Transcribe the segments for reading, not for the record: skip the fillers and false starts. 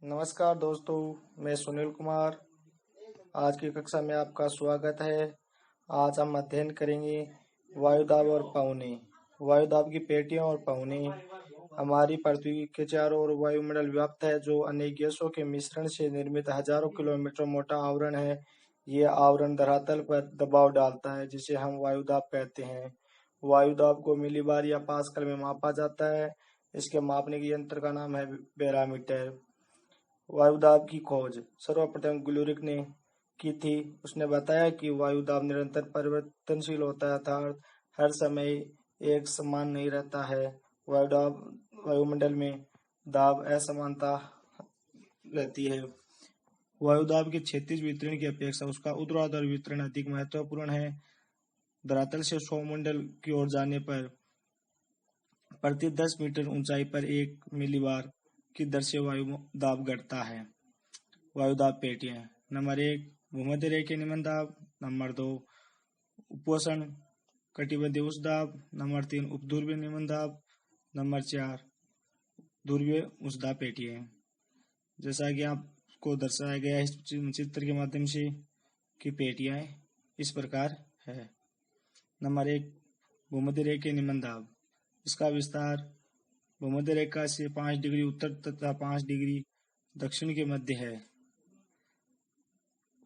नमस्कार दोस्तों, मैं सुनील कुमार। आज की कक्षा में आपका स्वागत है। आज हम अध्ययन करेंगे वायुदाब और पवने। वायुदाब की पेटियां और पवने। हमारी पृथ्वी के चारों ओर वायुमंडल व्याप्त है, जो अनेक गैसों के मिश्रण से निर्मित हजारों किलोमीटर मोटा आवरण है। ये आवरण धरातल पर दबाव डालता है, जिसे हम वायुदाब कहते हैं। वायुदाब को मिलीबार या पास्कल में मापा जाता है। इसके मापने के यंत्र का नाम है बैरोमीटर। वायुदाब की खोज सर्वप्रथम ग्लूरिक ने की थी। उसने बताया कि वायुदाब निरंतर परिवर्तनशील होता है, अर्थात हर समय एक समान नहीं रहता है। वायुमंडल में दाब असमानता रहती है। वायुदाब के क्षैतिज वितरण की अपेक्षा उसका ऊर्ध्वाधर वितरण अधिक महत्वपूर्ण है। धरातल से सौरमंडल की ओर जाने पर प्रति 10 मीटर ऊंचाई पर 1 मिलीबार की दर से वायु दाब घटता है। वायुदाब पेटियां। नंबर 1 भूमध्य रेखीय निम्न दाब। नंबर 2 उपोष्ण कटिबंधीय उच्च दाब। नंबर 3 उपध्रुवीय निम्न दाब। नंबर 4 ध्रुवीय उच्च दाब पेटियां। जैसा कि आपको दर्शाया गया है इस चित्र के माध्यम से कि पेटियां इस प्रकार है। नंबर 1 भूमध्य रेखीय निम्न दाब। इसका विस्तार भूमध्य रेखा से 5 डिग्री उत्तर तथा 5 डिग्री दक्षिण के मध्य है।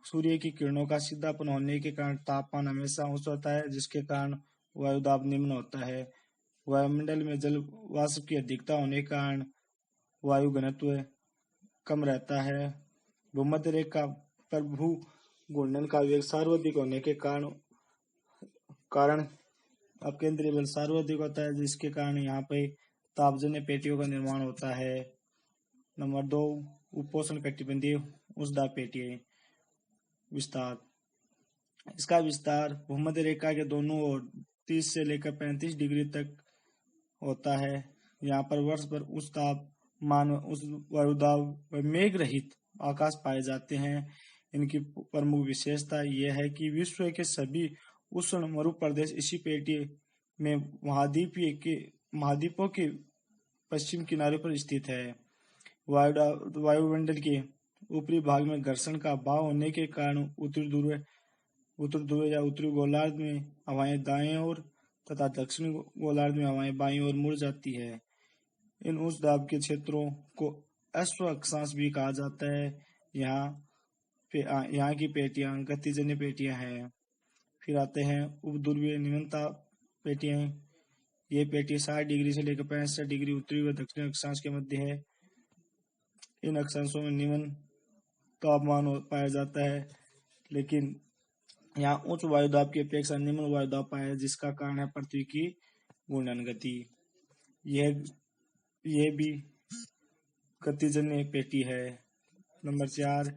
सूर्य की किरणों का सीधापन होने के कारण तापमान हमेशा उच्च होता है, जिसके कारण वायुदाब निम्न होता है। वायुमंडल में जल वाष्प की अधिकता होने के कारण वायु घनत्व कम रहता है। भूमध्य रेखा पर भू घूर्णन का वेग सर्वाधिक होने के कारण अपकेंद्रीय बल सर्वाधिक होता है, जिसके कारण यहाँ पे तापजन्य पेटियों का निर्माण होता है। नंबर 2 उपोष्ण कटिबंधीय उच्च दाब पेटियां। विस्तार। इसका विस्तार भूमध्य रेखा के दोनों ओर 30 से लेकर 35 डिग्री तक होता है। यहाँ पर वर्ष भर उच्च तापमान, उच्च वायुदाब व मेघ रहित आकाश पाए जाते हैं। इनकी प्रमुख विशेषता यह है कि विश्व के सभी उष्ण मरुप्रदेश इसी पेटी में महाद्वीपों के पश्चिम किनारे पर स्थित है। वायुमंडल के ऊपरी भाग में घर्षण का अभाव होने के कारण उत्तर ध्रुव या उत्तरी गोलार्ध में हवाएं दाएं ओर तथा दक्षिणी गोलार्ध में हवाएं बाईं ओर मुड़ जाती है। इन उच्च दाब के क्षेत्रों को अश्व अक्षांश भी कहा जाता है। यहाँ की पेटियां गतिजन्य पेटियां हैं। फिर आते हैं उपध्रुवीय निम्न ताप पेटियां। ये पेटी 60 डिग्री से लेकर 65 डिग्री उत्तरी व दक्षिणी अक्षांश के मध्य है। इन अक्षांशों में निम्न तापमान पाया जाता है, लेकिन यहाँ उच्च वायुदाब की अपेक्षा निम्न वायुदाब पाया है, जिसका कारण है पृथ्वी की घूर्णन गति। यह भी गतिजन्य पेटी है। नंबर 4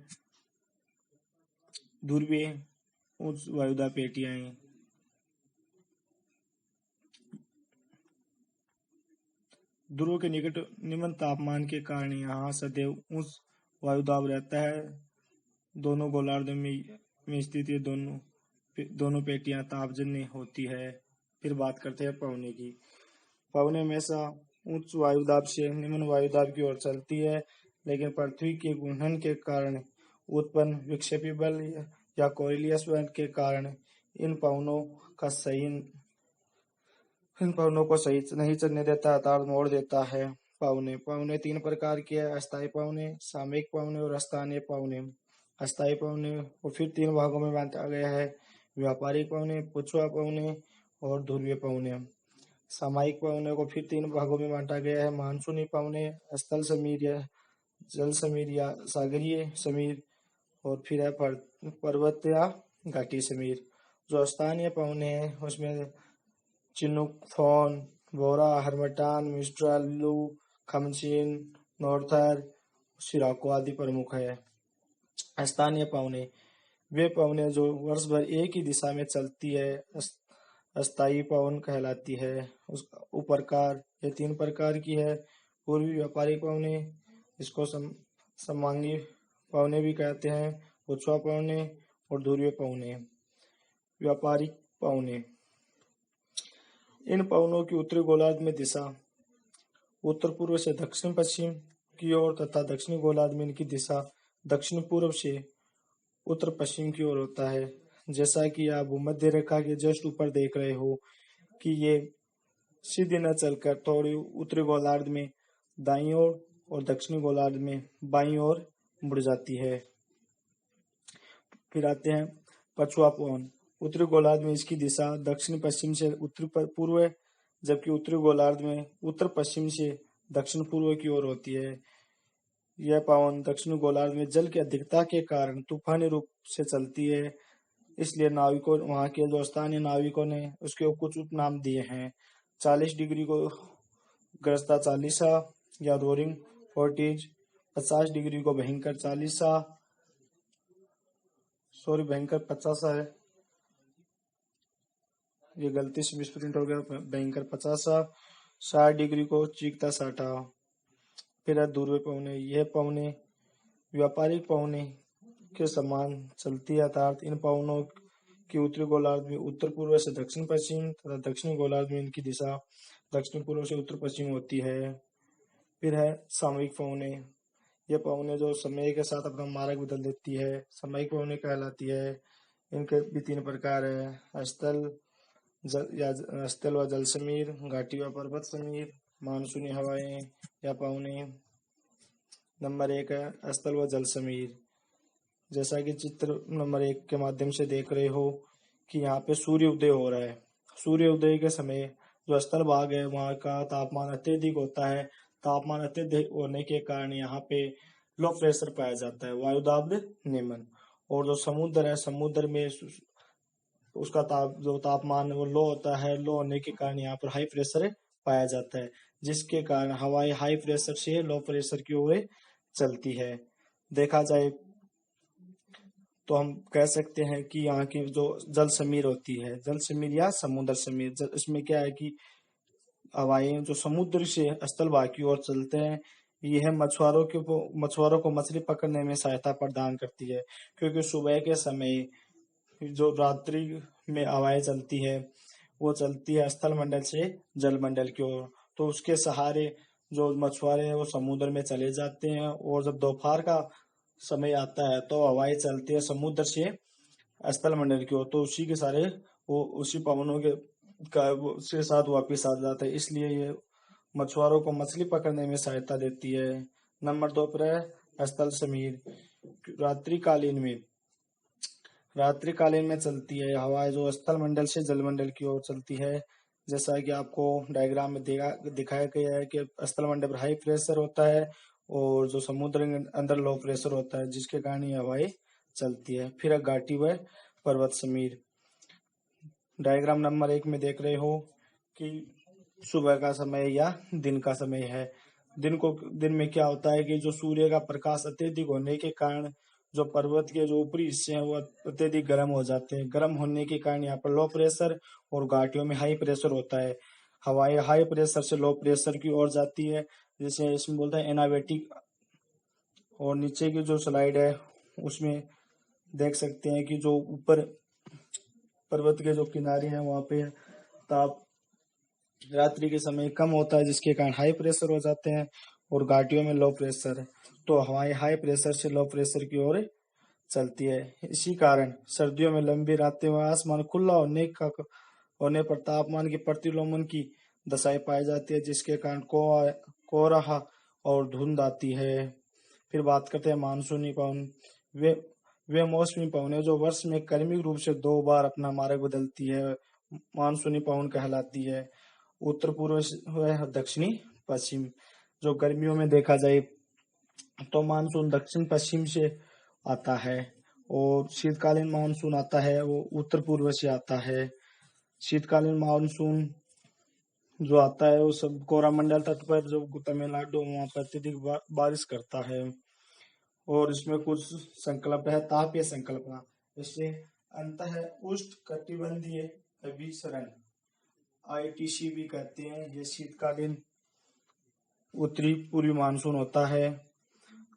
ध्रुवीय उच्च वायुदाब पेटियां। ध्रुव के निकट निम्न तापमान के कारण यहाँ सदैव उच्च वायुदाब रहता है। दोनों गोलार्धों में स्थित ये दोनों पेटियां तापजन्य होती है। फिर बात करते हैं पवने की। पवने हमेशा उच्च वायुदाब से निम्न वायुदाब की ओर चलती है, लेकिन पृथ्वी के घूर्णन के कारण उत्पन्न विक्षेपी बल या कोरिलियस बल के कारण इन पवनों को सही नहीं चलने देता, अर्थात मोड़ देता है। पवने 3 प्रकार के हैं: अस्थायी पवने, सामयिक पवने और स्थानीय पवने। अस्थायी पवने को फिर 3 भागों में बांटा गया है: व्यापारिक पवने, पुछुआ पवने और ध्रुवीय पवने। सामयिक पवने को फिर 3 भागों में बांटा गया है: मानसूनी पवने, स्थल समीर या जल समीर या सागरीय समीर, और फिर है पर्वत या घाटी समीर। जो स्थानीय पवने हैं उसमें चिनूक, फोन, बोरा, हर्मटान, मिस्ट्रल, लू, खमचीन, नॉर्थर, सिराको आदि प्रमुख है। स्थानीय पवने वे पवने जो वर्ष भर एक ही दिशा में चलती है अस्थायी पवन कहलाती है। उसका उपप्रकार ये 3 प्रकार की है: पूर्वी व्यापारिक पवने, इसको समांगी पवने भी कहते हैं, पुछुआ पवने और ध्रुवीय पवने। व्यापारिक पवने इन पवनों की उत्तरी गोलार्ध में दिशा उत्तर पूर्व से दक्षिण पश्चिम की ओर तथा दक्षिणी गोलार्ध में इनकी दिशा दक्षिण पूर्व से उत्तर पश्चिम की ओर होता है। जैसा कि आप भूमध्य रेखा के जस्ट ऊपर देख रहे हो कि ये सीधी न चलकर थोड़ी उत्तरी गोलार्ध में दाईं ओर और दक्षिणी गोलार्ध में बाईं ओर मुड़ जाती है। फिर आते हैं पछुआ पवन। उत्तरी गोलार्ध में इसकी दिशा दक्षिण पश्चिम से उत्तरी पूर्व है, जबकि उत्तरी गोलार्ध में उत्तर पश्चिम से दक्षिण पूर्व की ओर होती है। यह पवन दक्षिणी गोलार्ध में जल की अधिकता के कारण तूफानी रूप से चलती है, इसलिए नाविकों वहां के जो स्थानीय नाविकों ने उसके कुछ उपनाम दिए हैं। 40 डिग्री को ग्रस्ता चालीसा या रोरिंग फोर्टीज, 50 डिग्री को भयंकर चालीसा, सॉरी भयंकर 50 है, ये गलती से मिसप्रिंट हो गया, भयंकर 50, 60 डिग्री को चीकता साठा। फिर है ध्रुवीय पवने। यह पवने व्यापारिक पवने के समान चलती है, अर्थात इन पवनों की उत्तरी गोलार्ध में उत्तर पूर्व से दक्षिण पश्चिम तथा दक्षिणी गोलार्ध में इनकी दिशा दक्षिण पूर्व से उत्तर पश्चिम होती है। फिर है सामयिक पवने। यह पवने जो समय के साथ अपना मार्ग बदल देती है, सामयिक पवने कहलाती है। इनके भी 3 प्रकार है, स्थल व जल समीर, घाटी व पर्वत समीर, मानसूनी हवाएं या पवने। नंबर 1 है स्थल व जल समीर। जैसा कि चित्र नंबर 1 के माध्यम से देख रहे हो कि यहाँ पे सूर्य उदय हो रहा है। सूर्य उदय के समय जो स्थल भाग है वहाँ का तापमान अत्यधिक होता है। तापमान अत्यधिक होने के कारण यहाँ पे लो प्रेशर पाया जाता है, वायुदाब निम्न। और जो समुद्र है, समुद्र में उसका जो तापमान वो लो होता है। लो होने के कारण यहाँ पर हाई प्रेशर पाया जाता है, जिसके कारण हवाएं हाई प्रेशर से लो प्रेशर की ओर चलती है। देखा जाए तो हम कह सकते हैं कि यहाँ की जो जल समीर होती है, जल समीर या समुद्र समीर, इसमें क्या है कि हवाएं जो समुद्र से स्थल भाग की ओर चलते हैं, यह मछुआरों को मछली पकड़ने में सहायता प्रदान करती है, क्योंकि सुबह के समय जो रात्रि में हवाएं चलती है वो चलती है स्थल मंडल से जल मंडल की ओर। तो उसके सहारे जो मछुआरे हैं वो समुद्र में चले जाते हैं, और जब दोपहर का समय आता है तो हवाएं चलती है समुद्र से स्थल मंडल की ओर, तो उसी के सारे वो उसी पवनों के साथ वापिस आ जाता है। इसलिए ये मछुआरों को मछली पकड़ने में सहायता देती है। नंबर 2 पर है स्थल समीर। रात्रिकालीन में चलती है हवाएं जो स्थल मंडल से जल मंडल की ओर चलती है। जैसा कि आपको डायग्राम में दिखाया गया है कि स्थल मंडल पर हाई प्रेशर होता है और जो समुद्र के अंदर लो प्रेशर होता है, जिसके कारण ये हवाएं चलती है। फिर घाटी व पर्वत समीर। डायग्राम नंबर 1 में देख रहे हो कि सुबह का समय या दिन का समय है। दिन में क्या होता है कि जो सूर्य का प्रकाश अत्यधिक होने के कारण जो पर्वत के जो ऊपरी हिस्से हैं वो अत्यधिक गर्म हो जाते हैं। गर्म होने के कारण यहाँ पर लो प्रेशर और घाटियों में हाई प्रेशर होता है। हवाएं हाई प्रेशर से लो प्रेशर की ओर जाती है, जिसे इसमें बोलते हैं एनाबेटिक। और नीचे की जो स्लाइड है उसमें देख सकते हैं कि जो ऊपर पर्वत के जो किनारे हैं वहां पे ताप रात्रि के समय कम होता है, जिसके कारण हाई प्रेशर हो जाते हैं, और घाटियों में लो प्रेशर। तो हवाएं हाई प्रेशर से लो प्रेशर की ओर चलती है। इसी कारण सर्दियों में लंबी रातें में आसमान खुला होने पर तापमान के प्रतिलोमन की दशाएं पाई जाती है, जिसके कारण कोहरा और धुंध आती है। फिर बात करते हैं मानसूनी पवन। वे मौसमी पवन है जो वर्ष में क्रमिक रूप से 2 बार अपना मार्ग बदलती है, मानसूनी पवन कहलाती है। उत्तर पूर्व व दक्षिणी पश्चिम। जो गर्मियों में देखा जाए तो मानसून दक्षिण पश्चिम से आता है, और शीतकालीन मानसून आता है वो उत्तर पूर्व से आता है। शीतकालीन मानसून जो आता है वो सब कोरामंडल तट पर, जो तमिलनाडु वहां पर अत्यधिक बारिश करता है। और इसमें कुछ संकल्प है, तापीय संकल्पना। जैसे अंतः उष्ण कटिबंधीय अभिसरण, ITC भी कहते हैं। ये शीतकालीन उत्तरी पूर्वी मानसून होता है,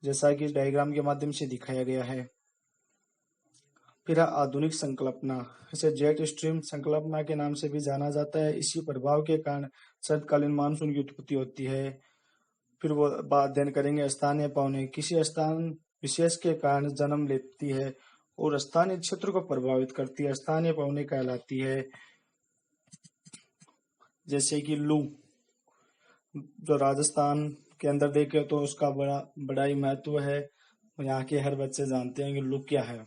जैसा कि डायग्राम के माध्यम से दिखाया गया है। फिर आधुनिक संकल्पना, इसे जेट स्ट्रीम संकल्पना के नाम से भी जाना जाता है। इसी प्रभाव के कारण शरतकालीन मानसून की उत्पत्ति होती है। फिर वो बात अध्ययन करेंगे स्थानीय पौने। किसी स्थान विशेष के कारण जन्म लेती है और स्थानीय क्षेत्र को प्रभावित करती है, स्थानीय पौने कहलाती है। जैसे कि लू, जो राजस्थान के अंदर देखे तो उसका बड़ा ही महत्व है। यहाँ के हर बच्चे जानते हैं कि लू क्या है।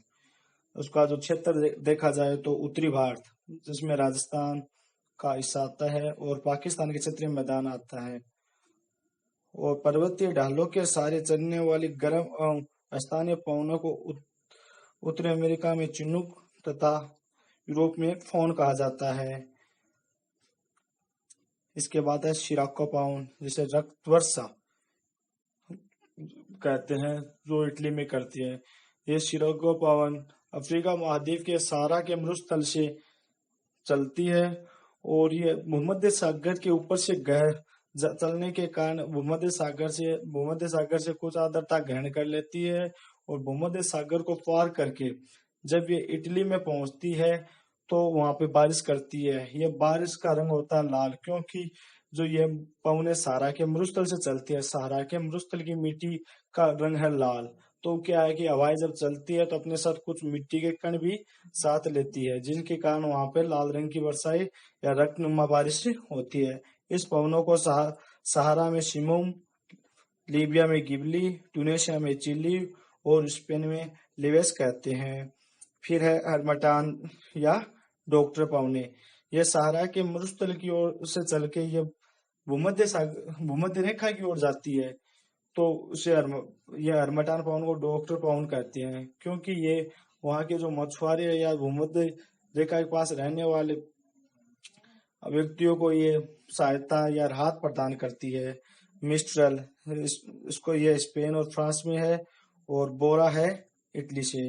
उसका जो क्षेत्र देखा जाए तो उत्तरी भारत, जिसमें राजस्थान का हिस्सा आता है और पाकिस्तान के क्षेत्रीय मैदान आता है, और पर्वतीय ढालों के सहारे चलने वाली गर्म एवं स्थानीय पवनों को उत्तरी अमेरिका में चिनूक तथा यूरोप में फोन कहा जाता है। इसके बाद है शिराको पवन, जिसे रक्त वर्षा कहते हैं, जो इटली में करती है। ये शिराको पवन अफ्रीका महाद्वीप के सहारा के मरुस्थल से चलती है और ये भूमध्य सागर के ऊपर से चलने के कारण भूमध्य सागर से कुछ आर्द्रता ग्रहण कर लेती है और भूमध्य सागर को पार करके जब ये इटली में पहुंचती है तो वहां पे बारिश करती है। ये बारिश का रंग होता है लाल, क्योंकि जो ये पवने सहारा के मरुस्थल से चलती है, सहारा के मरुस्थल की मिट्टी का रंग है लाल। तो क्या है कि हवाएं जब चलती है तो अपने साथ कुछ मिट्टी के कण भी साथ लेती है, जिनके कारण वहां पे लाल रंग की वर्षाएं या रक्तनुमा बारिश होती है। इस पवनों को सहारा में शिमोम, लीबिया में गिबली, ट्यूनेशिया में चिली और स्पेन में लिवेस कहते हैं। फिर है हरमटान या डॉक्टर पवने। यह सहारा के मरुस्थल की ओर से चल के ये भूमध्य रेखा की ओर जाती है, तो उसे यह हरमटान पवन को डॉक्टर पवन कहते हैं, क्योंकि ये वहां के जो मछुआरे या भूमध्य रेखा के पास रहने वाले व्यक्तियों को ये सहायता या राहत प्रदान करती है। मिस्ट्रल, इसको ये स्पेन और फ्रांस में है, और बोरा है इटली से।